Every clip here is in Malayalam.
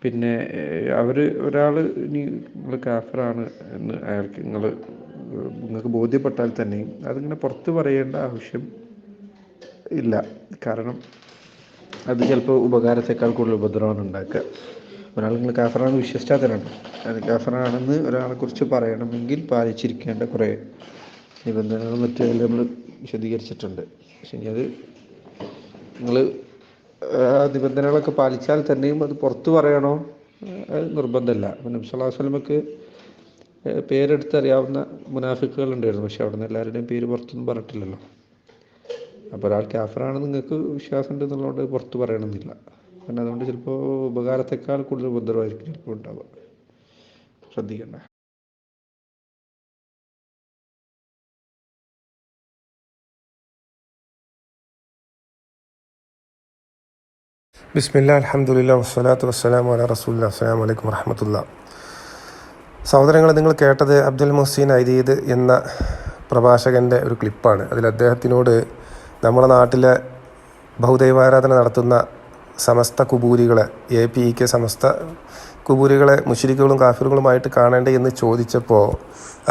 പിന്നെ അവർ ഒരാൾ ഇനി നിങ്ങൾ കാഫറാണ് എന്ന് നിങ്ങൾക്ക് ബോധ്യപ്പെട്ടാൽ തന്നെയും അതിങ്ങനെ പുറത്ത് പറയേണ്ട ആവശ്യം ഇല്ല. കാരണം അത് ചിലപ്പോൾ ഉപകാരത്തെക്കാൾ കൂടുതൽ ഉപദ്രവമാണ് ഉണ്ടാക്കുക. ഒരാൾ നിങ്ങൾ കാഫറാണെന്ന് വിശ്വസിച്ചാൽ തരണം. അത് കാഫറാണെന്ന് ഒരാളെക്കുറിച്ച് പറയണമെങ്കിൽ പാലിച്ചിരിക്കേണ്ട കുറേ നിബന്ധനകളും മറ്റും നമ്മൾ വിശദീകരിച്ചിട്ടുണ്ട്. പക്ഷെ ഇനി അത് നിങ്ങൾ നിബന്ധനകളൊക്കെ പാലിച്ചാൽ തന്നെയും അത് പുറത്ത് പറയണോ അത് നിർബന്ധമല്ല. നബി സല്ലല്ലാഹു അലൈഹി വസല്ലമക്ക് പേരെടുത്തറിയാവുന്ന മുനാഫിക്കുകൾ ഉണ്ടായിരുന്നു, പക്ഷെ അവിടെ നിന്ന് എല്ലാവരുടെയും പേര് പുറത്തൊന്നും പറഞ്ഞിട്ടില്ലല്ലോ. അപ്പോൾ ഒരാൾ കാഫറാണെന്ന് നിങ്ങൾക്ക് വിശ്വാസം ഉണ്ട് എന്നുള്ളതുകൊണ്ട് പുറത്ത് പറയണമെന്നില്ല. കാരണം അതുകൊണ്ട് ചിലപ്പോൾ ഉപകാരത്തെക്കാൾ കൂടുതൽ ഉപദ്രവമായിരിക്കും ചിലപ്പോൾ ഉണ്ടാവുക. ശ്രദ്ധിക്കണ്ട. ബിസ്മില്ലാ അൽഹംദുലില്ലാ വസ്സലാത്തു വസ്സലാമു അലാ റസൂലില്ലാ. അസ്സലാമു അലൈക്കും വറഹ്മത്തുള്ളാഹി. സഹോദരങ്ങളെ, നിങ്ങൾ കേട്ടത് അബ്ദുൽ മുഹ്സിൻ അരീദ് എന്ന പ്രഭാഷകൻ്റെ ഒരു ക്ലിപ്പാണ്. അതിൽ അദ്ദേഹത്തിനോട് നമ്മുടെ നാട്ടിലെ ബഹുദൈവാരാധന നടത്തുന്ന സമസ്ത കുബൂരികളെ, APEK സമസ്ത കുബൂരികളെ മുശ്രിക്കുകളും കാഫിറുകളുമായിട്ട് കാണേണ്ടേ എന്ന് ചോദിച്ചപ്പോൾ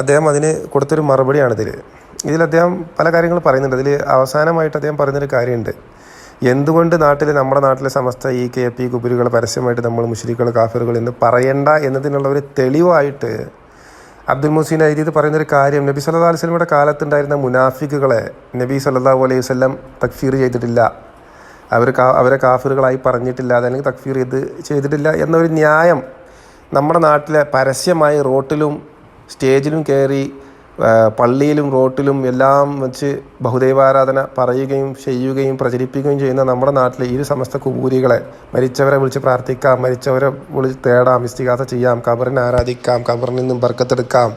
അദ്ദേഹം അതിന് കൊടുത്തൊരു മറുപടിയാണിതിൽ. ഇതിൽ അദ്ദേഹം പല കാര്യങ്ങൾ പറയുന്നുണ്ട്. അതിൽ അവസാനമായിട്ട് അദ്ദേഹം പറയുന്നൊരു കാര്യമുണ്ട്. എന്തുകൊണ്ട് നമ്മുടെ നാട്ടിലെ സമസ്ത KP കുബുരികൾ പരസ്യമായിട്ട് നമ്മൾ മുശ്രിക്കുകൾ കാഫിറുകൾ എന്ന് പറയണ്ട എന്നതിനുള്ള ഒരു തെളിവായിട്ട് അബ്ദുൽ മുഹ്സിൻ അരീദ് പറയുന്നൊരു കാര്യം, നബി സല്ലല്ലാഹു അലൈഹി വസല്ലമയുടെ കാലത്തുണ്ടായിരുന്ന മുനാഫിക്കുകളെ നബി സല്ലല്ലാഹു അലൈഹി വസല്ലം തക്ഫീർ ചെയ്തിട്ടില്ല, അവരെ കാഫിറുകളായി പറഞ്ഞിട്ടില്ല, അല്ലെങ്കിൽ തക്ഫീർ ചെയ്തിട്ടില്ല എന്നൊരു ന്യായം നമ്മുടെ നാട്ടിലെ പരസ്യമായി റോട്ടിലും സ്റ്റേജിലും കയറി പള്ളിയിലും റോട്ടിലും എല്ലാം വെച്ച് ബഹുദൈവാരാധന പറയുകയും ചെയ്യുകയും പ്രചരിപ്പിക്കുകയും ചെയ്യുന്ന നമ്മുടെ നാട്ടിലെ ഈ സമസ്ത കുബൂരികളെ, മരിച്ചവരെ വിളിച്ച് പ്രാർത്ഥിക്കാം, മരിച്ചവരെ വിളിച്ച് തേടാം, ഇസ്തിഗാസ ചെയ്യാം, ഖബറിനെ ആരാധിക്കാം, ഖബറിൽ നിന്നും ബർക്കത്തെടുക്കാം,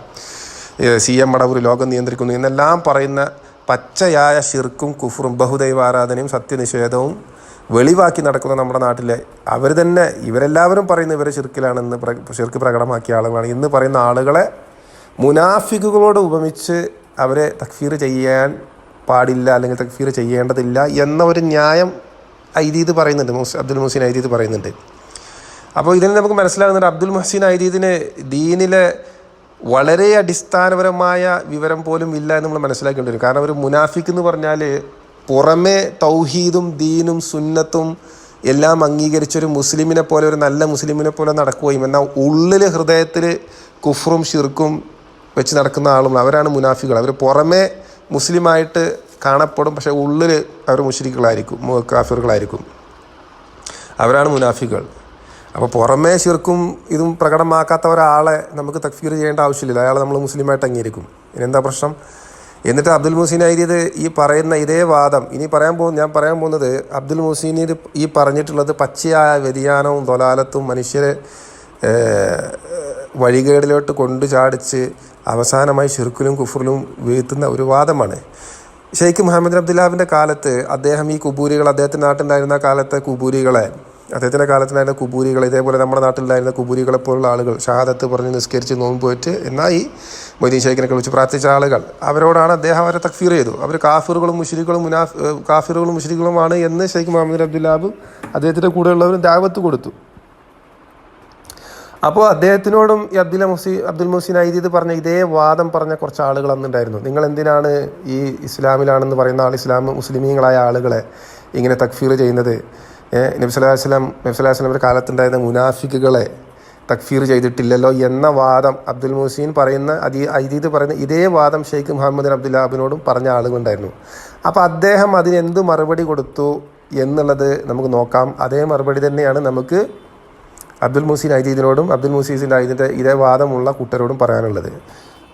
CM മടവൂർ ലോകം നിയന്ത്രിക്കുന്നു എന്നെല്ലാം പറയുന്ന പച്ചയായ ശിർക്കും കുഫറും ബഹുദൈവാരാധനയും സത്യനിഷേധവും വെളിവാക്കി നടക്കുന്ന നമ്മുടെ നാട്ടിലെ ഇവരെല്ലാവരും പറയുന്ന ഇവരെ ശിർക്കിലാണെന്ന് ശിർക്ക് പ്രകടമാക്കിയ ആളുകളാണ് ഇന്ന് പറയുന്ന ആളുകളെ മുനാഫിക്കുകളോട് ഉപമിച്ച് അവരെ തക്ഫീർ ചെയ്യാൻ പാടില്ല, അല്ലെങ്കിൽ തക്ഫീർ ചെയ്യേണ്ടതില്ല എന്ന ഒരു ന്യായം അബ്ദുൽ മുഹ്സിൻ അരീദ് പറയുന്നുണ്ട്. അപ്പോൾ ഇതിന് നമുക്ക് മനസ്സിലാകുന്നുണ്ട്, അബ്ദുൽ മുഹ്സിൻ അരീദിന് ദീനിലെ വളരെ അടിസ്ഥാനപരമായ വിവരം പോലും ഇല്ല എന്ന് നമ്മൾ മനസ്സിലാക്കേണ്ടി വരും. കാരണം ഒരു മുനാഫിക്ക് എന്ന് പറഞ്ഞാൽ പുറമെ തൗഹീദും ദീനും സുന്നത്തും എല്ലാം അംഗീകരിച്ചൊരു മുസ്ലിമിനെ പോലെ, ഒരു നല്ല മുസ്ലിമിനെ പോലെ നടക്കുകയും എന്നാൽ ഉള്ളിൽ ഹൃദയത്തിൽ കുഫറും ഷിർക്കും വെച്ച് നടക്കുന്ന ആളും അവരാണ് മുനാഫികൾ. അവർ പുറമെ മുസ്ലിമായിട്ട് കാണപ്പെടും, പക്ഷേ ഉള്ളിൽ അവർ മുശ്രിക്കുകളായിരിക്കും, കാഫിറുകളായിരിക്കും. അവരാണ് മുനാഫികൾ. അപ്പോൾ പുറമേ ഷിർക്കും ഇതും പ്രകടമാക്കാത്ത ഒരാളെ നമുക്ക് തക്ഫീർ ചെയ്യേണ്ട ആവശ്യമില്ല, അയാളെ നമ്മൾ മുസ്ലിമായിട്ട് അംഗീകരിക്കും. ഇനെന്താ പ്രശ്നം? എന്നിട്ട് അബ്ദുൽ മുഹ്സിൻ അരീദ് ഈ പറയുന്ന ഇതേ വാദം ഞാൻ പറയാൻ പോകുന്നത് അബ്ദുൽ മുഹ്സിൻ ഈ പറഞ്ഞിട്ടുള്ളത് പച്ചയായ വ്യതിയാനവും ദൊലാലത്തും മനുഷ്യരെ വഴികേടിലോട്ട് കൊണ്ടു ചാടിച്ച് അവസാനമായി ഷിർക്കിലും കുഫറിലും വീഴ്ത്തുന്ന ഒരു വാദമാണ്. ഷെയ്ഖ് മുഹമ്മദ് അബ്ദുല്ലാഹിൻ്റെ കാലത്ത് അദ്ദേഹം ഈ കുബൂരികൾ, അദ്ദേഹത്തിൻ്റെ നാട്ടിലുണ്ടായിരുന്ന കാലത്തെ അദ്ദേഹത്തിൻ്റെ കാലത്തുണ്ടായിരുന്ന കുബൂരികൾ, ഇതേപോലെ നമ്മുടെ നാട്ടിലുണ്ടായിരുന്ന കുബൂരികളെ പോലുള്ള ആളുകൾ ഷഹാദത്ത് പറഞ്ഞ് നിസ്കരിച്ച് നോമ്പ് പോയിട്ട് എന്നാൽ ഈ മൊയ്തീൻ ഷെയ്ഖിനൊക്കെ വിളിച്ച് പ്രാർത്ഥിച്ച ആളുകൾ, അവരോടാണ് അദ്ദേഹം അവരെ തക്ഫീർ ചെയ്തു. അവർ കാഫിറുകളും മുശ്രിക്കുകളുമാണ് എന്ന് ഷെയ്ഖ് മുഹമ്മദ് അബ്ദുല്ലാഹ് അദ്ദേഹത്തിൻ്റെ കൂടെയുള്ളവരും ദഅവത്ത് കൊടുത്തു. അപ്പോൾ അദ്ദേഹത്തിനോടും ഈ അബ്ദുൽ മുഹ്സിൻ അരീദ് പറഞ്ഞ ഇതേ വാദം പറഞ്ഞ കുറച്ച് ആളുകൾ അന്നുണ്ടായിരുന്നു. നിങ്ങൾ എന്തിനാണ് ഈ ഇസ്ലാമിലാണെന്ന് പറയുന്ന മുസ്ലിമീങ്ങളായ ആളുകളെ ഇങ്ങനെ തക്ഫീർ ചെയ്യുന്നത്? നബി സല്ലല്ലാഹു അലൈഹി വസല്ലമയുടെ കാലത്തുണ്ടായിരുന്ന മുനാഫിക്കുകളെ തക്ഫീർ ചെയ്തിട്ടില്ലല്ലോ എന്ന വാദം അബ്ദുൽ മുഹ്സിൻ അരീദ് പറയുന്ന ഇതേ വാദം ഷെയ്ഖ് മുഹമ്മദ് അബ്ദുല്ലാഹിനോടും പറഞ്ഞ ആളുകളുണ്ടായിരുന്നു. അപ്പോൾ അദ്ദേഹം അതിനെന്ത് മറുപടി കൊടുത്തു എന്നുള്ളത് നമുക്ക് നോക്കാം. അതേ മറുപടി തന്നെയാണ് നമുക്ക് അബ്ദുൽ മുഹ്സിൻ അരീദിനോടും അബ്ദുൽ മുഹ്സിൻ അരീദിൻ്റെ ഇതേ വാദമുള്ള കൂട്ടരോടും പറയാനുള്ളത്.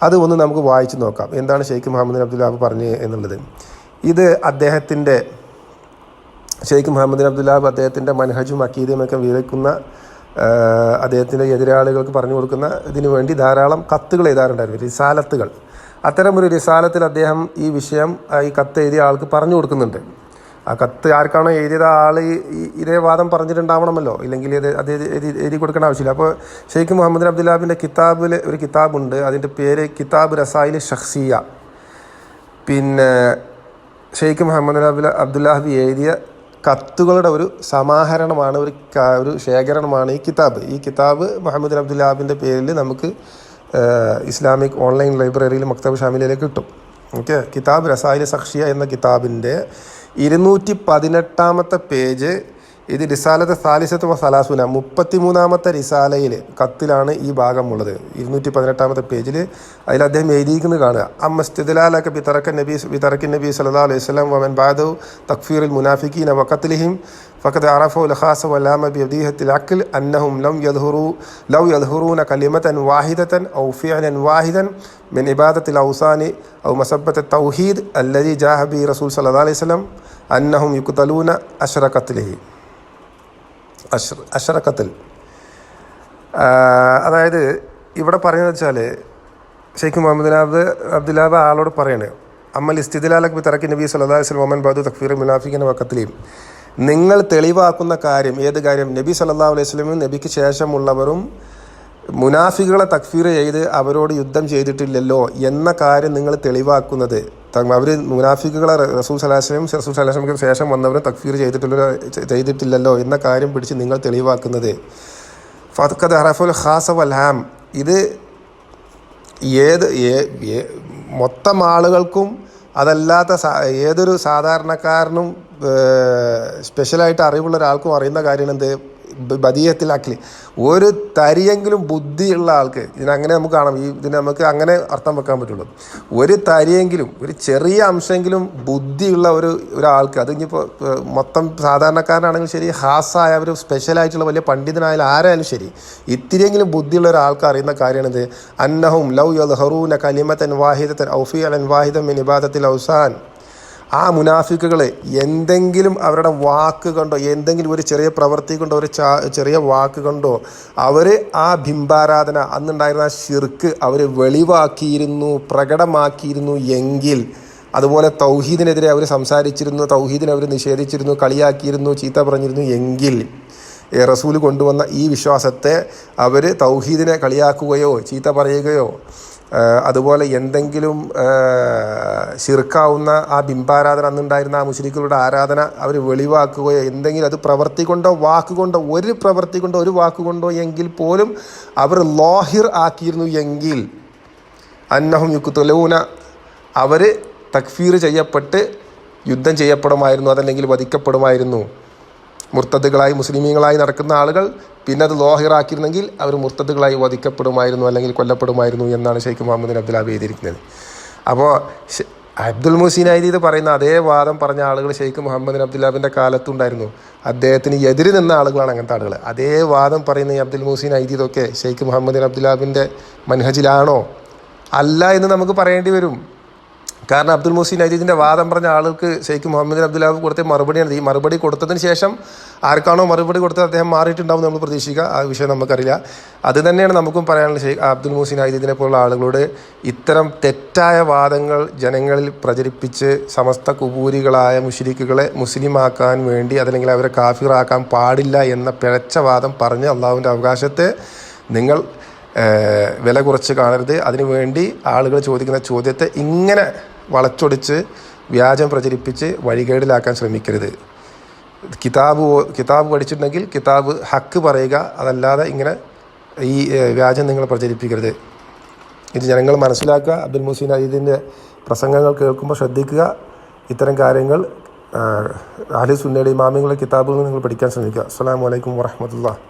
അത് ഒന്ന് നമുക്ക് വായിച്ച് നോക്കാം, എന്താണ് ഷെയ്ഖ് മുഹമ്മദ് അബ്ദുല്ലാഹ് പറഞ്ഞത് എന്നുള്ളത്. ഇത് ഷെയ്ഖ് മുഹമ്മദ് അബ്ദുല്ലാഹ് അദ്ദേഹത്തിൻ്റെ മനഹജും അക്കീദയുമൊക്കെ വിവരിക്കുന്ന, അദ്ദേഹത്തിൻ്റെ എതിരാളികൾക്ക് പറഞ്ഞു കൊടുക്കുന്ന ഇതിനു വേണ്ടി ധാരാളം കത്തുകൾ എഴുതാറുണ്ടായിരുന്നു, റിസാലത്തുകൾ. അത്തരം ഒരു റിസാലത്തിൽ അദ്ദേഹം ഈ വിഷയം ഈ കത്ത് എഴുതിയ ആൾക്ക് പറഞ്ഞു കൊടുക്കുന്നുണ്ട്. ആ കത്ത് ആർക്കാണോ എഴുതിയത് ആൾ ഇതേ വാദം പറഞ്ഞിട്ടുണ്ടാവണമല്ലോ, ഇല്ലെങ്കിൽ അത് എഴുതി കൊടുക്കേണ്ട ആവശ്യമില്ല. അപ്പോൾ ഷെയ്ഖ് മുഹമ്മദ് അബ്ദുല്ലാഹിൻ്റെ ഒരു കിതാബുണ്ട്, അതിൻ്റെ പേര് കിതാബ് റസായിൽ ഷഖ്സിയ. പിന്നെ ഷെയ്ഖ് മുഹമ്മദ് അബ്ദുല്ലാഹി എഴുതിയ കത്തുകളുടെ ഒരു സമാഹരണമാണ്, ഒരു ശേഖരണമാണ് ഈ കിതാബ് മുഹമ്മദ് അബ്ദുൽ വഹാബിൻ്റെ പേരിൽ നമുക്ക് ഇസ്ലാമിക് ഓൺലൈൻ ലൈബ്രറിയിൽ മക്തബ് ഷാമിലയിലേക്ക് കിട്ടും. ഓക്കെ, കിതാബ് റസായിൽ സഖ്ഷിയ എന്ന കിതാബിൻ്റെ 218 പേജ്, ഇത് റിസാലത്തെ സാലിസത്ത് വ സലാസുന 33 റിസാലയിൽ കത്തിലാണ് ഈ ഭാഗമുള്ളത്. 218 പേജിൽ അതിൽ അദ്ദേഹം എഴുതിയിരിക്കുന്നത് കാണുക. അമ്മസ്തിദലാലക ബിതറക്കിൻ നബി സല്ലല്ലാഹു അലൈഹി വസല്ലം വമൻ ബഅദഹു തക്ഫീറുൽ മുനാഫിഖീന വഖത്ലിഹിം ഫഖദ് അറഫു الخاص والعام ببديهة العقل أنهم لو يظهرون كلمة واحدة أو فعلا واحدا من عبادة الأوثان أو مسبة التوحيد الذي جاء به رسول صلى الله عليه وسلم أنهم يقتلون അഷറക്കത്തിൽ. അതായത് ഇവിടെ പറയുന്നത് വെച്ചാൽ ഷെയ്ഖ് മുഹമ്മദ് അബ്ദുൽ വഹാബ് ആളോട് പറയാണ്, അമ്മൽ ഇസ്തിദ്ലാലക് ബിതറക്കി നബി സല്ലല്ലാഹു അലൈഹി വസല്ലം വമൻ ബഅദു തക്ഫീർ മുനാഫിഖീന വഖത്ലിഹിം. നിങ്ങൾ തെളിവാക്കുന്ന കാര്യം, ഏത് കാര്യം? നബി സല്ലല്ലാഹു അലൈഹി വസല്ലം നബിക്ക് ശേഷമുള്ളവരും മുനാഫികളെ തക്ഫീർ ചെയ്ത് അവരോട് യുദ്ധം ചെയ്തിട്ടില്ലല്ലോ എന്ന കാര്യം നിങ്ങൾ തെളിവാക്കുന്നത്, അവർ മുനാഫിക്കുകളെ റസൂൽ സല്ലല്ലാഹു അലൈഹി വസല്ലം ശേഷം വന്നവരും തക്ഫീർ ചെയ്തിട്ടില്ലല്ലോ എന്ന കാര്യം പിടിച്ച് നിങ്ങൾ തെളിവാക്കുന്നത്. ഫഖദ് അറഫുൽ ഖാസ വൽ ആം, ഇത് മൊത്തം ആളുകൾക്കും അതല്ലാത്ത ഏതൊരു സാധാരണക്കാരനും സ്പെഷ്യലായിട്ട് അറിവുള്ള ഒരാൾക്കും അറിയുന്ന കാര്യമാണ് എന്ത്? ബദിയത്തിൽ അഖിൽ. ഒരു തരിയെങ്കിലും ബുദ്ധിയുള്ള ആൾക്ക്, ഇതിനങ്ങനെ നമുക്ക് കാണാം, ഇതിന് നമുക്ക് അങ്ങനെ അർത്ഥം വെക്കാൻ പറ്റുള്ളൂ. ഒരു തരിയെങ്കിലും, ഒരു ചെറിയ അംശമെങ്കിലും ബുദ്ധിയുള്ള ഒരാൾക്ക്, അത് ഇനിയിപ്പോൾ മൊത്തം സാധാരണക്കാരനാണെങ്കിലും ശരി, ഹാസായ ഒരു സ്പെഷ്യലായിട്ടുള്ള വലിയ പണ്ഡിതനായാലും ആരായാലും ശരി, ഇത്തിരിയെങ്കിലും ബുദ്ധിയുള്ള ഒരാൾക്ക് അറിയുന്ന കാര്യമാണിത്. അന്നഹും ലൗ യദ്ഹറൂന കലിമതൻ വാഹിദതൻ ഔ ഫിഅലൻ വാഹിദൻ മിൻ ഇബാദത്തിൽ ഔസാൻ. ആ മുനാഫിക്കുകൾ എന്തെങ്കിലും അവരുടെ വാക്ക് കൊണ്ടോ, എന്തെങ്കിലും ഒരു ചെറിയ പ്രവൃത്തി കൊണ്ടോ, ഒരു ചെറിയ വാക്ക് കൊണ്ടോ അവർ ആ ബിംബാരാധന, അന്നുണ്ടായിരുന്ന ആ ശിർക്ക് അവർ വെളിവാക്കിയിരുന്നു, പ്രകടമാക്കിയിരുന്നു എങ്കിൽ, അതുപോലെ തൗഹീദിനെതിരെ അവർ സംസാരിച്ചിരുന്നു, തൗഹീദിനെ അവർ നിഷേധിച്ചിരുന്നു, കളിയാക്കിയിരുന്നു, ചീത്ത പറഞ്ഞിരുന്നു എങ്കിൽ, റസൂൽ കൊണ്ടുവന്ന ഈ വിശ്വാസത്തെ അവർ തൗഹീദിനെ കളിയാക്കുകയോ ചീത്ത പറയുകയോ, അതുപോലെ എന്തെങ്കിലും ശിർക്കാവുന്ന ആ ബിംബാരാധന, അന്നുണ്ടായിരുന്ന ആ മുശ്രിക്കുകളുടെ ആരാധന അവർ വെളിവാക്കുകയോ, എന്തെങ്കിലും അത് പ്രവൃത്തി കൊണ്ടോ വാക്കുകൊണ്ടോ, ഒരു പ്രവൃത്തി കൊണ്ടോ ഒരു വാക്കുകൊണ്ടോ എങ്കിൽ പോലും അവർ ലോഹിർ ആക്കിയിരുന്നു എങ്കിൽ, അന്നഹും യുക്തലൂന, അവർ തക്ഫീർ ചെയ്യപ്പെട്ട് യുദ്ധം ചെയ്യപ്പെടുമായിരുന്നു, അതല്ലെങ്കിൽ വധിക്കപ്പെടുമായിരുന്നു. മുർത്തദുകളായി മുസ്ലിമീങ്ങളായി നടക്കുന്ന ആളുകൾ പിന്നെ അത് ലോഹിറാക്കിയിരുന്നെങ്കിൽ അവർ മുർത്തദുകളായി വധിക്കപ്പെടുമായിരുന്നു, അല്ലെങ്കിൽ കൊല്ലപ്പെടുമായിരുന്നു എന്നാണ് ഷെയ്ഖ് മുഹമ്മദ് അബ്ദുൽ വഹാബ് എഴുതിയിരിക്കുന്നത്. അപ്പോൾ അബ്ദുൽ മുഹ്സിൻ ഐദീദ് പറയുന്ന അതേ വാദം പറഞ്ഞ ആളുകൾ ഷെയ്ഖ് മുഹമ്മദ് അബ്ദുൽ വഹാബിൻ്റെ കാലത്തുണ്ടായിരുന്നു. അദ്ദേഹത്തിന് എതിര് നിന്ന ആളുകളാണ് അങ്ങനത്തെ ആളുകൾ. അതേ വാദം പറയുന്ന ഈ അബ്ദുൽ മുഹ്സിൻ ഐദീദൊക്കെ ഷെയ്ഖ് മുഹമ്മദ് അബ്ദുൽ വഹാബിൻ്റെ മൻഹജിലാണോ? അല്ല എന്ന് നമുക്ക് പറയേണ്ടി വരും. കാരണം അബ്ദുൽ മുഹ്സിൻ ഐദീദിൻ്റെ വാദം പറഞ്ഞ ആൾക്ക് ഷെയ്ഖ് മുഹമ്മദ് അബ്ദുൽ വഹാബ് കൊടുത്ത മറുപടിയാണ്. ഈ മറുപടി കൊടുത്തതിന് ശേഷം ആർക്കാണോ മറുപടി കൊടുത്തത് അദ്ദേഹം മാറിയിട്ടുണ്ടാവും നമ്മൾ പ്രതീക്ഷിക്കുക. ആ വിഷയം നമുക്കറിയില്ല. അത് തന്നെയാണ് നമുക്കും പറയാനുള്ള. ഷെയ്ഖ് അബ്ദുൽ മുഹ്സിൻ ഐദീദിനെ പോലുള്ള ആളുകളോട് ഇത്തരം തെറ്റായ വാദങ്ങൾ ജനങ്ങളിൽ പ്രചരിപ്പിച്ച് സമസ്ത കുബൂരികളായ മുശ്രിക്കുകളെ മുസ്ലിമാക്കാൻ വേണ്ടി, അതല്ലെങ്കിൽ അവരെ കാഫിറാക്കാൻ പാടില്ല എന്ന പിഴച്ച വാദം പറഞ്ഞ് അള്ളാഹുവിൻ്റെ അവകാശത്തെ നിങ്ങൾ വില കുറച്ച് കാണരുത്. അതിനുവേണ്ടി ആളുകൾ ചോദിക്കുന്ന ചോദ്യത്തെ ഇങ്ങനെ വളച്ചൊടിച്ച് വ്യാജം പ്രചരിപ്പിച്ച് വഴികേടിലാക്കാൻ ശ്രമിക്കരുത്. കിതാബ് പഠിച്ചിട്ടുണ്ടെങ്കിൽ കിതാബ് ഹക്ക് പറയുക, അതല്ലാതെ ഇങ്ങനെ ഈ വ്യാജം നിങ്ങൾ പ്രചരിപ്പിക്കരുത്. ഇത് ജനങ്ങൾ മനസ്സിലാക്കുക. അബ്ദുൽ മുഹ്സിൻ ഐദീദിൻ്റെ പ്രസംഗങ്ങൾ കേൾക്കുമ്പോൾ ശ്രദ്ധിക്കുക. ഇത്തരം കാര്യങ്ങൾ അഹ്ലു സുന്നയുടെ ഇമാമിങ്ങളുടെ കിതാബുകൾ നിങ്ങൾ പഠിക്കാൻ ശ്രമിക്കുക. അസ്സലാമു അലൈക്കും വറഹ്മത്തുള്ളാഹി.